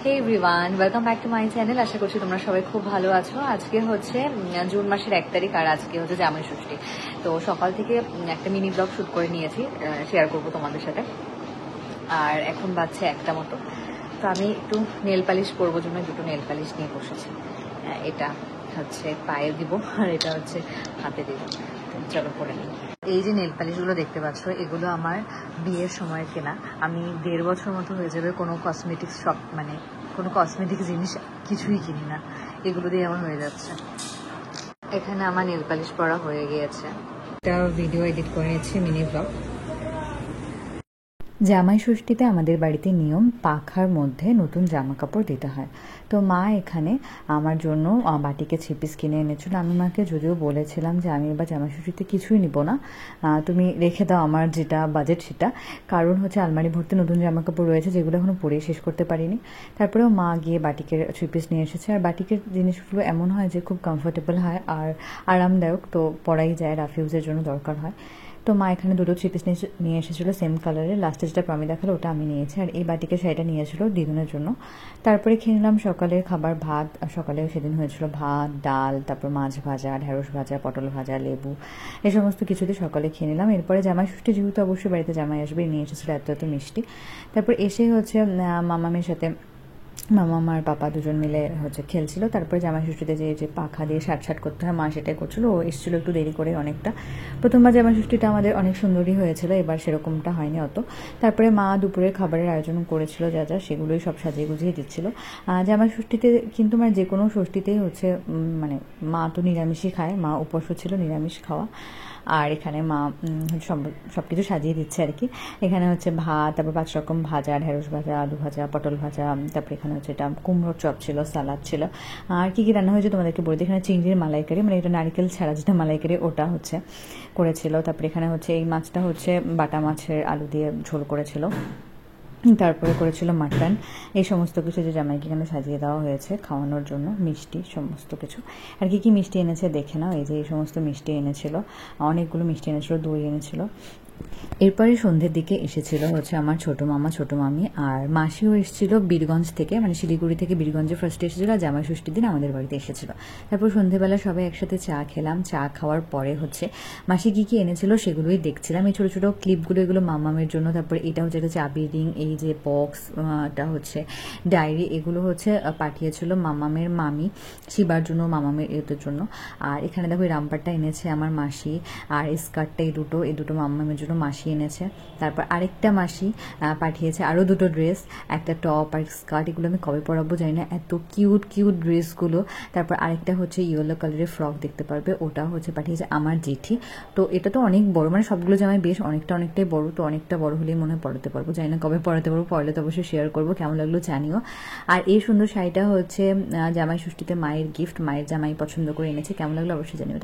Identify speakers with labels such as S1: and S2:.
S1: Hey everyone, welcome back to my channel. আশা করছি তোমরা সবাই খুব ভালো আছো। আজকে হচ্ছে জুন মাসের 1 তারিখ আর আজকে হচ্ছে জামাই ষষ্ঠী। তো সকাল থেকে একটা মিনি ব্লগ শুট করে নিয়েছি, শেয়ার করবো তোমাদের সাথে। আর এখন বাজছে 1টা মতো। তো আমি একটু নেল পালিশ করবো জন্য দুটো নেল পালিশ নিয়ে বসেছি। এটা হচ্ছে পায়ে দিব আর এটা হচ্ছে হাতে দিব। চলো পরে নিই। এই যে নেল পালিশগুলো দেখতে পাচ্ছ, এগুলো আমার বিয়ের সময় কেনা। আমি 1.5 বছর মতো হয়ে যাবে কোনো কসমেটিক্স শপ, মানে কোনো কসমেটিক্স জিনিস কিছুই কিনি না, এগুলো দিয়ে আমার হয়ে যাচ্ছে। এখানে আমার নেল পালিশ পরা হয়ে গিয়েছে। একটা ভিডিও এডিট করে নিয়েছি, মিনি ব্লগ। জামাই ষষ্ঠীতে আমাদের বাড়িতে নিয়ম পাখার মধ্যে নতুন জামা কাপড় দিতে হয়। তো মা এখানে আমার জন্য বাটিকে 3 পিস কিনে এনেছিল। আমি মাকে যদিও বলেছিলাম যে আমি এবার জামাই ষষ্ঠীতে কিছুই নিব না, তুমি রেখে দাও আমার যেটা বাজেট সেটা। কারণ হচ্ছে আলমারি ভর্তি নতুন জামা কাপড় রয়েছে যেগুলো এখনো পরে শেষ করতে পারিনি। তারপরেও মা গিয়ে বাটিকের 3 পিস নিয়ে এসেছে। আর বাটিকের জিনিসগুলো এমন হয় যে খুব কমফোর্টেবল হয় আর আরামদায়ক, তো পরাই যায়, রাফিউজের জন্য দরকার হয়। তো মা এখানে দুটো 3 পিস নিয়ে এসেছিলো সেম কালারের। লাস্টে যেটা প্রমি দেখালো ওটা আমি নিয়েছি, আর এই বাটিকে শাড়িটা নিয়েছিল দিদুনের জন্য। তারপরে খেয়ে নিলাম সকালের খাবার, ভাত। সকালে সেদিন হয়েছিল ভাত, ডাল, তারপর মাছ ভাজা, ঢেঁড়স ভাজা, পটল ভাজা, লেবু, এই সমস্ত কিছু দিয়ে সকালে খেয়ে নিলাম। এরপরে জামাই ষষ্ঠী যেহেতু অবশ্যই বাড়িতে জামাই আসবে, নিয়ে এসেছিলো এত এত মিষ্টি। তারপর এসে হচ্ছে মামামের সাথে মামা আর পাপা দুজন মিলে হচ্ছে খেলছিল। তারপরে জামাই ষষ্ঠীতে যে পাখা দিয়ে সাট করতে হয় মা সেটাই করছিল। ও এসেছিলো একটু দেরি করে অনেকটা। প্রথমবার জামাই ষষ্ঠীটা আমাদের অনেক সুন্দরই হয়েছিল, এবার সেরকমটা হয়নি অত। তারপরে মা দুপুরের খাবারের আয়োজন করেছিল, যা যা সেগুলোই সব সাজিয়ে গুজিয়ে দিচ্ছিল। জামাই ষষ্ঠীতে কিন্তু মানে যে কোনো ষষ্ঠীতেই হচ্ছে মানে মা তো নিরামিষই খায়, মা উপোসও ছিল নিরামিষ খাওয়া। আর এখানে মা সব কিছু সাজিয়ে দিচ্ছে আর কি। এখানে হচ্ছে ভাত, তারপর 5 রকম ভাজা, ঢেঁড়স ভাজা, আলু ভাজা, পটল ভাজা, তারপরে এখানে হচ্ছে এটা কুমড়োর চপ ছিল, সালাদ ছিল। আর কী কী রান্না হয়েছে তোমাদেরকে বলতে, এখানে চিংড়ির মালাইকারি, মানে এটা নারকেল ছাড়া যেটা মালাইকারি ওটা হচ্ছে করেছিল। তারপরে এখানে হচ্ছে এই মাছটা হচ্ছে বাটা মাছের আলু দিয়ে ঝোল করেছিল। তারপরে করেছিল মাটন। এই সমস্ত কিছু যে জামাইকে এখানে সাজিয়ে দেওয়া হয়েছে খাওয়ানোর জন্য, মিষ্টি সমস্ত কিছু। আর কি কি মিষ্টি এনেছে দেখে নাও, এই যে এই সমস্ত মিষ্টি এনেছিল, অনেকগুলো মিষ্টি এনেছিল, দই এনেছিল। এরপরে সন্ধ্যের দিকে এসেছিল হচ্ছে আমার ছোটো মামা, ছোটো মামি আর মাসিও এসেছিলো বীরগঞ্জ থেকে, মানে শিলিগুড়ি থেকে বীরগঞ্জে ফার্স্টে এসেছিলো, আর জামাই ষষ্ঠীর দিন আমাদের বাড়িতে এসেছিলো। তারপর সন্ধ্যেবেলা সবাই একসাথে চা খেলাম। চা খাওয়ার পরে হচ্ছে মাসি কী কী এনেছিল সেগুলোই দেখছিলাম। এই ছোটো ছোটো ক্লিপগুলো, এগুলো মামামের জন্য। তারপরে এটা হচ্ছে একটা চাবি রিং, এই যে বক্সটা হচ্ছে ডায়েরি, এগুলো হচ্ছে পাঠিয়েছিল মামামের মামি শিবার জন্য, মামামের এদের জন্য। আর এখানে দেখো এই রামপারটা এনেছে আমার মাসি, আর স্কার্টটা এই দুটো মামামের জন্য মাসি এনেছে। তারপর আরেকটা মাসি পাঠিয়েছে আরও 2টো ড্রেস, একটা টপ আর স্কার্ট। এগুলো আমি কবে পরাবো জানি না, এত কিউট কিউট ড্রেসগুলো। তারপর আরেকটা হচ্ছে ইয়েলো কালারের ফ্রক, দেখতে পারবে, ওটা হচ্ছে পাঠিয়েছে আমার জেঠি। তো এটা তো অনেক বড়, মানে সবগুলো জামাই বেশ অনেকটাই বড়, তো অনেকটা বড় হলেই মনে হয় পরাতে পারবো, জানি না কবে পরাতে পারবো, পরলে তো অবশ্যই শেয়ার করবো, কেমন লাগলো জানিও। আর এই সুন্দর শাড়িটা হচ্ছে জামাই ষষ্ঠীতে মায়ের গিফট, মায়ের জামাই পছন্দ করে এনেছে, কেমন লাগলো অবশ্যই জানিও।